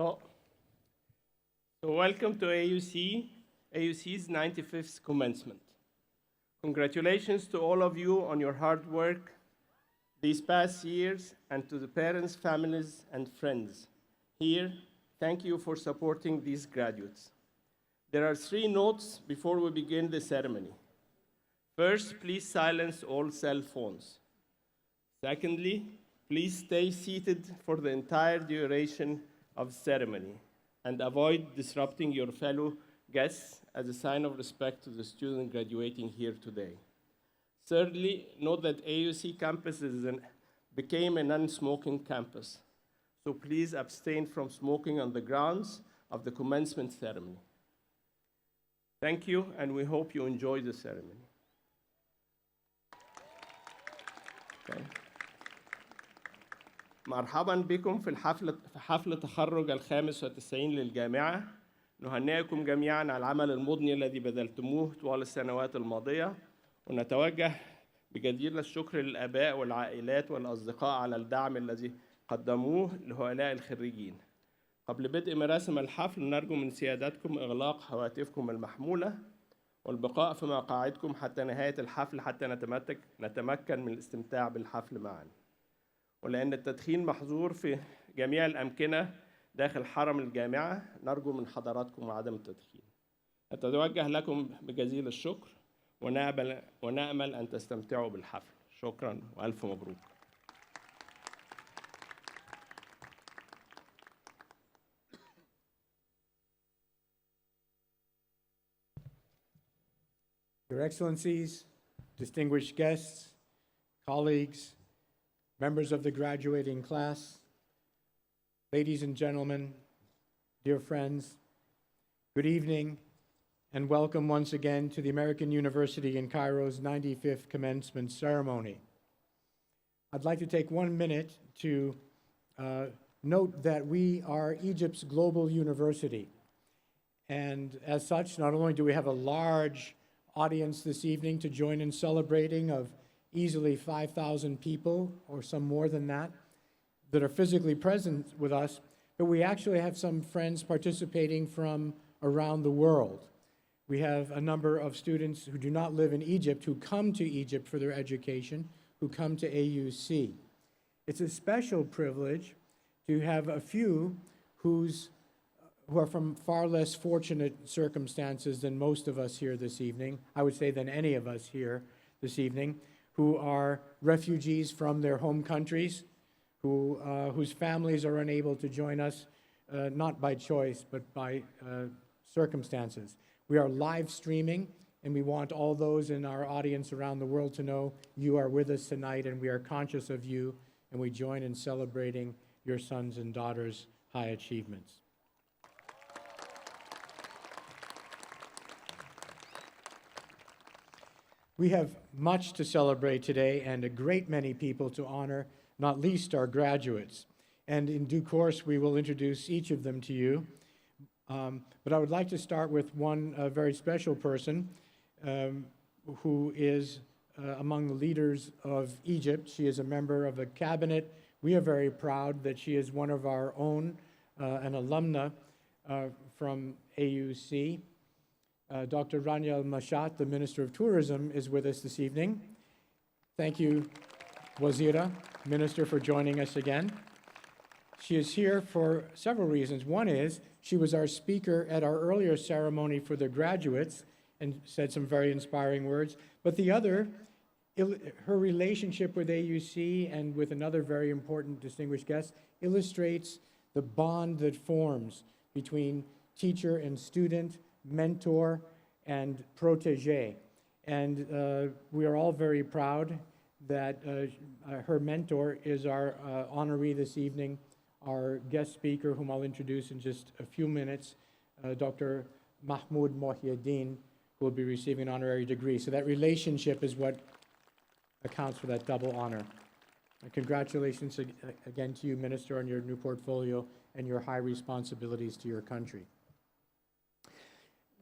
So, welcome to AUC's 95th commencement. Congratulations to all of you on your hard work these past years, and to the parents, families, and friends here, thank you for supporting these graduates. There are 3 notes before we begin the ceremony. First, please silence all cell phones. Secondly, please stay seated for the entire duration of the ceremony and avoid disrupting your fellow guests as a sign of respect to the student graduating here today. Thirdly, note that AUC campus became a non-smoking campus, so please abstain from smoking on the grounds of the commencement ceremony. Thank you, and we hope you enjoy the ceremony. Okay. مرحبا بكم في حفل تخرج ال95 للجامعة. نهنئكم جميعاً على العمل المضني الذي بذلتموه طوال السنوات الماضية، ونتوجه بجزيل الشكر للآباء والعائلات والأصدقاء على الدعم الذي قدموه لهؤلاء الخريجين. قبل بدء مراسم الحفل نرجو من سيادتكم إغلاق هواتفكم المحمولة والبقاء في مقاعدكم حتى نهاية الحفل حتى نتمكن من الاستمتاع بالحفل معاً. ولأن التدخين محظور في جميع الأمكنة داخل حرم الجامعة، نرجو من حضراتكم عدم التدخين. نتوجه لكم بجزيل الشكر ونأمل أن تستمتعوا بالحفل. شكراً وألف مبروك. Your Excellencies, distinguished guests, colleagues, members of the graduating class, ladies and gentlemen, dear friends, good evening and welcome once again to the American University in Cairo's 95th commencement ceremony. I'd like to take 1 minute to note that we are Egypt's global university. And as such, not only do we have a large audience this evening to join in celebrating of easily 5,000 people, or some more than that are physically present with us, but we actually have some friends participating from around the world. We have a number of students who do not live in Egypt who come to Egypt for their education, who come to AUC. It's a special privilege to have a few who are from far less fortunate circumstances than most of us here this evening, I would say than any of us here this evening, who are refugees from their home countries, whose families are unable to join us, not by choice, but by circumstances. We are live streaming, and we want all those in our audience around the world to know you are with us tonight, and we are conscious of you, and we join in celebrating your sons and daughters' high achievements. We have much to celebrate today and a great many people to honor, not least our graduates. And in due course, we will introduce each of them to you. But I would like to start with one very special person who is among the leaders of Egypt. She is a member of the cabinet. We are very proud that she is one of our own, an alumna from AUC. Dr. Rania Al-Mashat, the Minister of Tourism, is with us this evening. Thank you, Wazira, Minister, for joining us again. She is here for several reasons. One is she was our speaker at our earlier ceremony for the graduates and said some very inspiring words. But the other, her relationship with AUC and with another very important distinguished guest illustrates the bond that forms between teacher and student, mentor, and protege. And we are all very proud that her mentor is our honoree this evening, our guest speaker, whom I'll introduce in just a few minutes, Dr. Mahmoud Mohieldin, who will be receiving an honorary degree. So that relationship is what accounts for that double honor. And congratulations again to you, Minister, on your new portfolio and your high responsibilities to your country.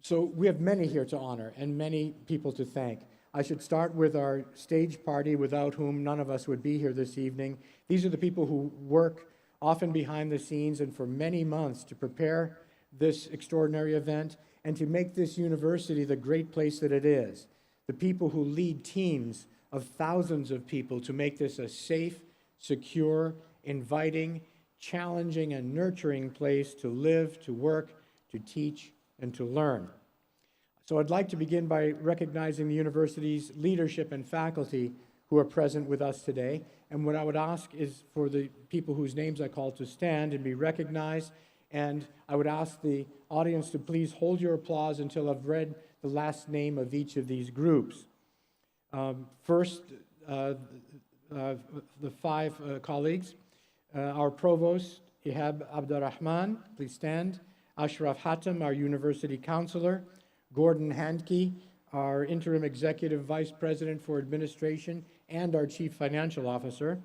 So we have many here to honor and many people to thank. I should start with our stage party, without whom none of us would be here this evening. These are the people who work often behind the scenes and for many months to prepare this extraordinary event and to make this university the great place that it is. The people who lead teams of thousands of people to make this a safe, secure, inviting, challenging, and nurturing place to live, to work, to teach, and to learn. So I'd like to begin by recognizing the university's leadership and faculty who are present with us today. And what I would ask is for the people whose names I call to stand and be recognized. And I would ask the audience to please hold your applause until I've read the last name of each of these groups. First, the five colleagues. Our provost, Ihab Abdurrahman, please stand. Ashraf Hatem, our university counselor. Gordon Handke, our interim executive vice president for administration and our chief financial officer.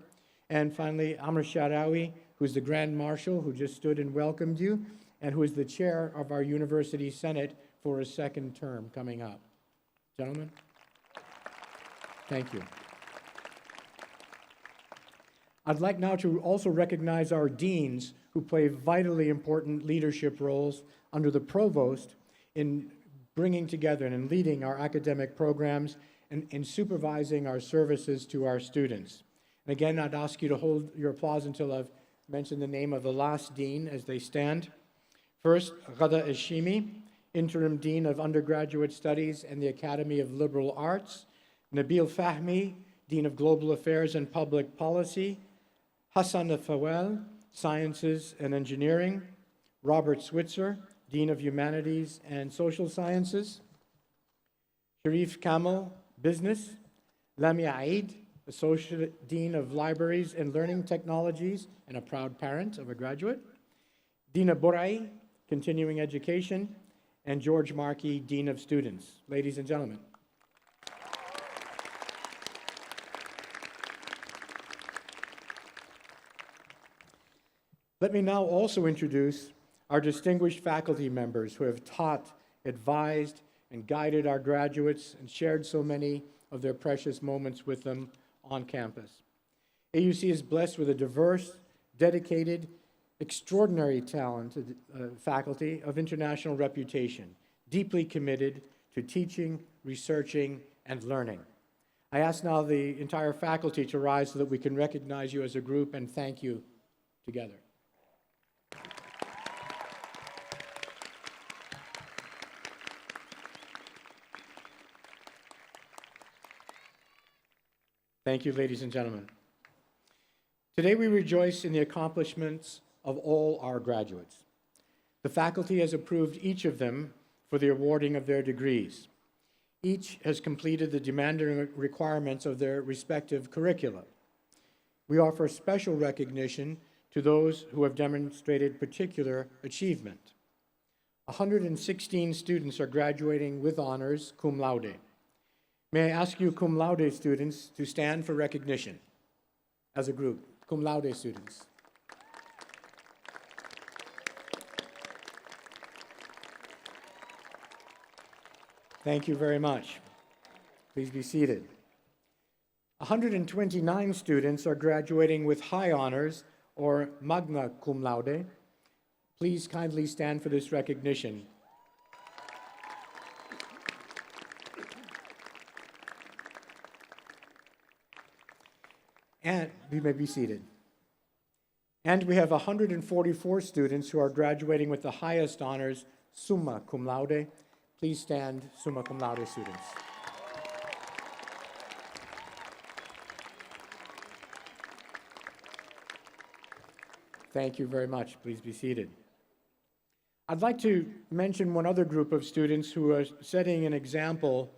And finally, Amr Sharawi, who's the grand marshal who just stood and welcomed you, and who is the chair of our university senate for a second term coming up. Gentlemen, thank you. I'd like now to also recognize our deans who play vitally important leadership roles under the provost in bringing together and in leading our academic programs and in supervising our services to our students. And again, I'd ask you to hold your applause until I've mentioned the name of the last dean as they stand. First, Ghada Eshimi, interim dean of undergraduate studies and the Academy of Liberal Arts. Nabil Fahmi, dean of global affairs and public policy. Hassan Fawel, sciences and engineering. Robert Switzer, dean of humanities and social sciences. Sharif Kamal, business. Lamia Aid, associate dean of libraries and learning technologies and a proud parent of a graduate. Dina Borai, continuing education. And George Markey, dean of students. Ladies and gentlemen. Let me now also introduce our distinguished faculty members who have taught, advised, and guided our graduates and shared so many of their precious moments with them on campus. AUC is blessed with a diverse, dedicated, extraordinary talented faculty of international reputation, deeply committed to teaching, researching, and learning. I ask now the entire faculty to rise so that we can recognize you as a group and thank you together. Thank you, ladies and gentlemen. Today we rejoice in the accomplishments of all our graduates. The faculty has approved each of them for the awarding of their degrees. Each has completed the demanding requirements of their respective curricula. We offer special recognition to those who have demonstrated particular achievement. 116 students are graduating with honors cum laude. May I ask you cum laude students to stand for recognition as a group, cum laude students. Thank you very much. Please be seated. 129 students are graduating with high honors or magna cum laude. Please kindly stand for this recognition. And you may be seated. And we have 144 students who are graduating with the highest honors, summa cum laude. Please stand, summa cum laude students. Thank you very much. Please be seated. I'd like to mention one other group of students who are setting an example.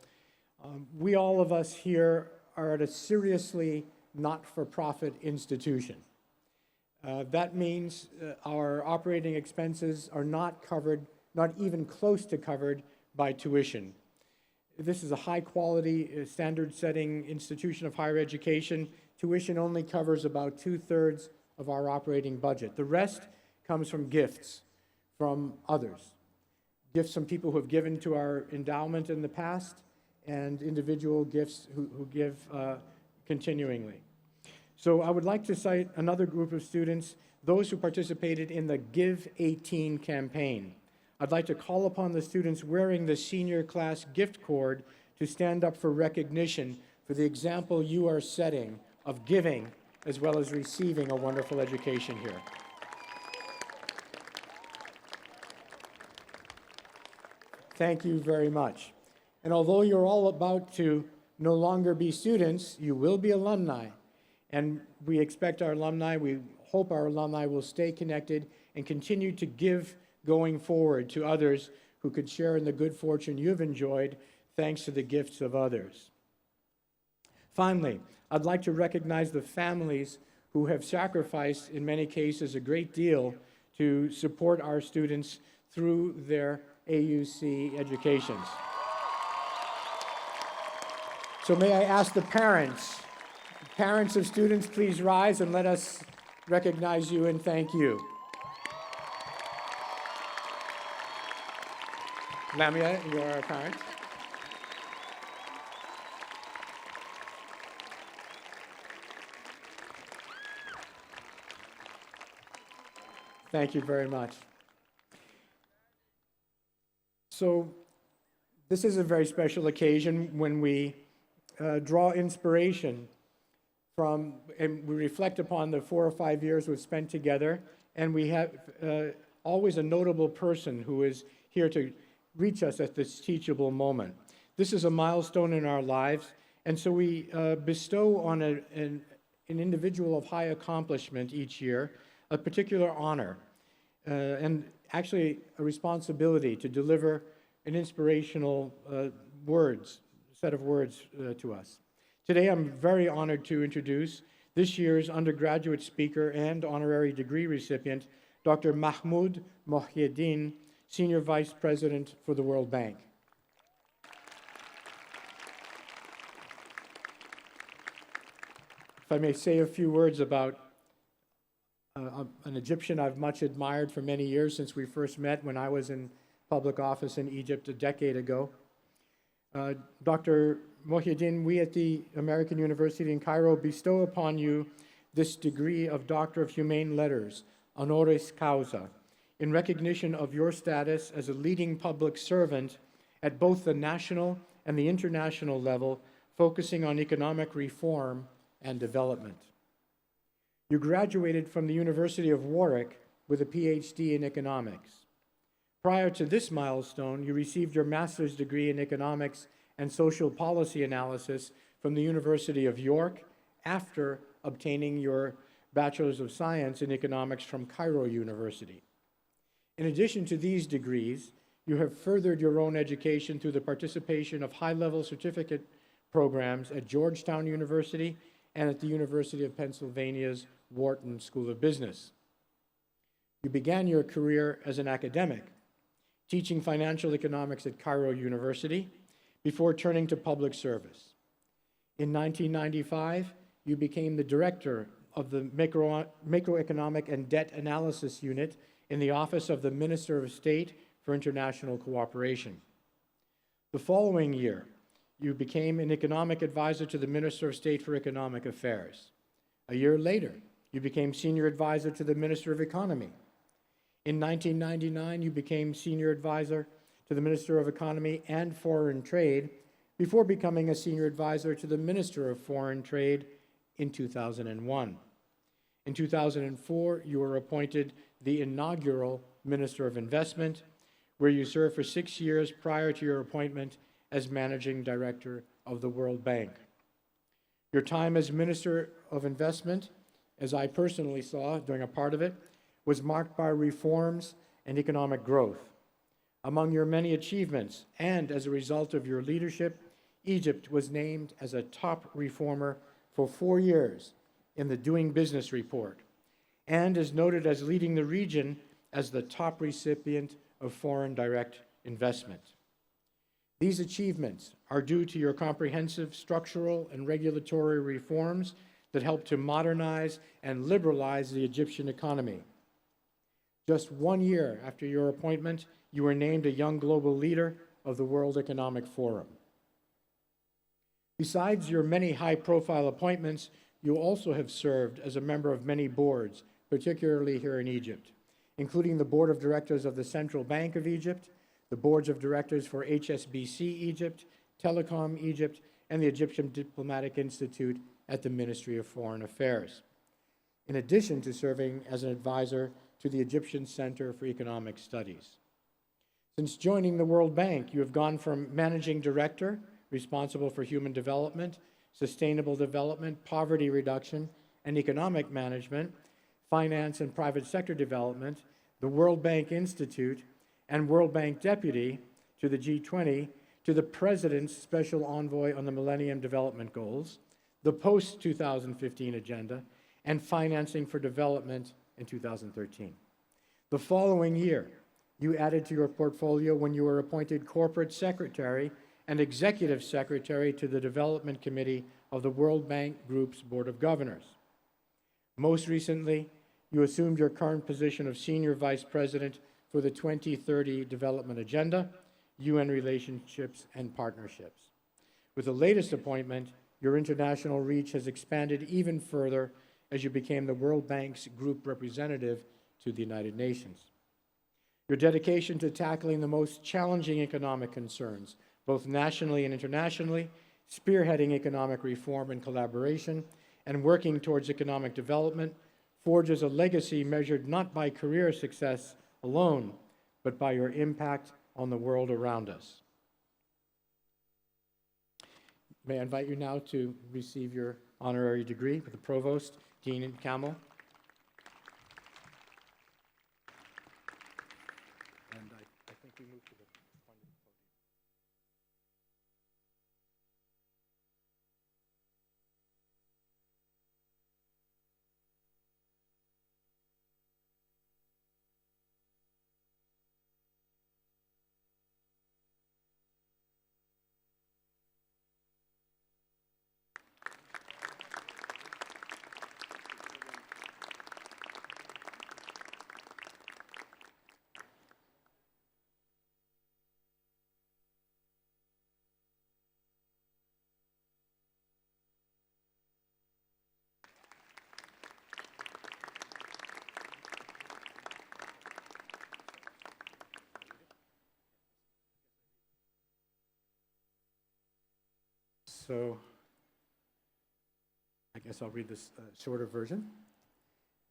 We all of us here are at a seriously not-for-profit institution. That means our operating expenses are not covered, not even close to covered by tuition. This is a high-quality, standard-setting institution of higher education. Tuition only covers about 2/3 of our operating budget. The rest comes from gifts from others. Gifts from people who have given to our endowment in the past and individual gifts who give continuingly. So I would like to cite another group of students, those who participated in the Give 18 campaign. I'd like to call upon the students wearing the senior class gift cord to stand up for recognition for the example you are setting of giving as well as receiving a wonderful education here. Thank you very much. And although you're all about to no longer be students, you will be alumni. And we expect our alumni, we hope our alumni will stay connected and continue to give going forward to others who could share in the good fortune you've enjoyed thanks to the gifts of others. Finally, I'd like to recognize the families who have sacrificed, in many cases, a great deal to support our students through their AUC educations. So may I ask the parents of students, please rise and let us recognize you and thank you. Lamia, you are our parent. Thank you very much. So this is a very special occasion when we draw inspiration from, and we reflect upon the 4 or 5 years we've spent together, and we have always a notable person who is here to reach us at this teachable moment. This is a milestone in our lives, and so we bestow on an individual of high accomplishment each year a particular honor, and actually a responsibility to deliver an inspirational set of words to us. Today, I'm very honored to introduce this year's undergraduate speaker and honorary degree recipient, Dr. Mahmoud Mohieldin, Senior Vice President for the World Bank. If I may say a few words about an Egyptian I've much admired for many years since we first met when I was in public office in Egypt a decade ago. Dr. Mohieldin, we at the American University in Cairo bestow upon you this degree of Doctor of Humane Letters, honoris causa, in recognition of your status as a leading public servant at both the national and the international level, focusing on economic reform and development. You graduated from the University of Warwick with a PhD in economics. Prior to this milestone, you received your master's degree in economics and social policy analysis from the University of York after obtaining your Bachelor's of Science in economics from Cairo University. In addition to these degrees, you have furthered your own education through the participation of high-level certificate programs at Georgetown University and at the University of Pennsylvania's Wharton School of Business. You began your career as an academic, teaching financial economics at Cairo University before turning to public service. In 1995, you became the director of the Macroeconomic and Debt Analysis Unit in the Office of the Minister of State for International Cooperation. The following year, you became an economic advisor to the Minister of State for Economic Affairs. A year later, you became senior advisor to the Minister of Economy. In 1999, you became senior advisor to the Minister of Economy and Foreign Trade before becoming a senior advisor to the Minister of Foreign Trade in 2001. In 2004, you were appointed the inaugural Minister of Investment, where you served for 6 years prior to your appointment as Managing Director of the World Bank. Your time as Minister of Investment, as I personally saw during a part of it, was marked by reforms and economic growth. Among your many achievements, and as a result of your leadership, Egypt was named as a top reformer for 4 years in the Doing Business report, and is noted as leading the region as the top recipient of foreign direct investment. These achievements are due to your comprehensive structural and regulatory reforms that help to modernize and liberalize the Egyptian economy. Just 1 year after your appointment, you were named a Young Global Leader of the World Economic Forum. Besides your many high-profile appointments, you also have served as a member of many boards, particularly here in Egypt, including the Board of Directors of the Central Bank of Egypt, the Boards of Directors for HSBC Egypt, Telecom Egypt, and the Egyptian Diplomatic Institute at the Ministry of Foreign Affairs, in addition to serving as an advisor to the Egyptian Center for Economic Studies. Since joining the World Bank, you have gone from managing director, responsible for human development, sustainable development, poverty reduction, and economic management, finance and private sector development, the World Bank Institute, and World Bank Deputy to the G20, to the President's Special Envoy on the Millennium Development Goals, the post-2015 agenda, and financing for development in 2013. The following year, you added to your portfolio when you were appointed Corporate Secretary and Executive Secretary to the Development Committee of the World Bank Group's Board of Governors. Most recently, you assumed your current position of Senior Vice President for the 2030 Development Agenda, UN Relationships and Partnerships. With the latest appointment, your international reach has expanded even further as you became the World Bank's group representative to the United Nations. Your dedication to tackling the most challenging economic concerns, both nationally and internationally, spearheading economic reform and collaboration, and working towards economic development, forges a legacy measured not by career success alone, but by your impact on the world around us. May I invite you now to receive your honorary degree with the Provost, Dean and Camel. And I think we move to the front of the podium. So I guess I'll read this shorter version.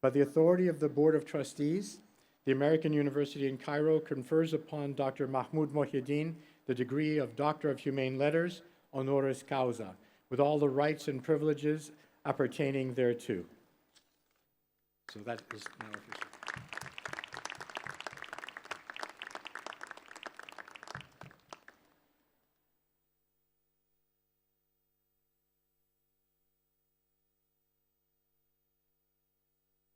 By the authority of the Board of Trustees, the American University in Cairo confers upon Dr. Mahmoud Mohieldin the degree of Doctor of Humane Letters, honoris causa, with all the rights and privileges appertaining thereto. So that is now official.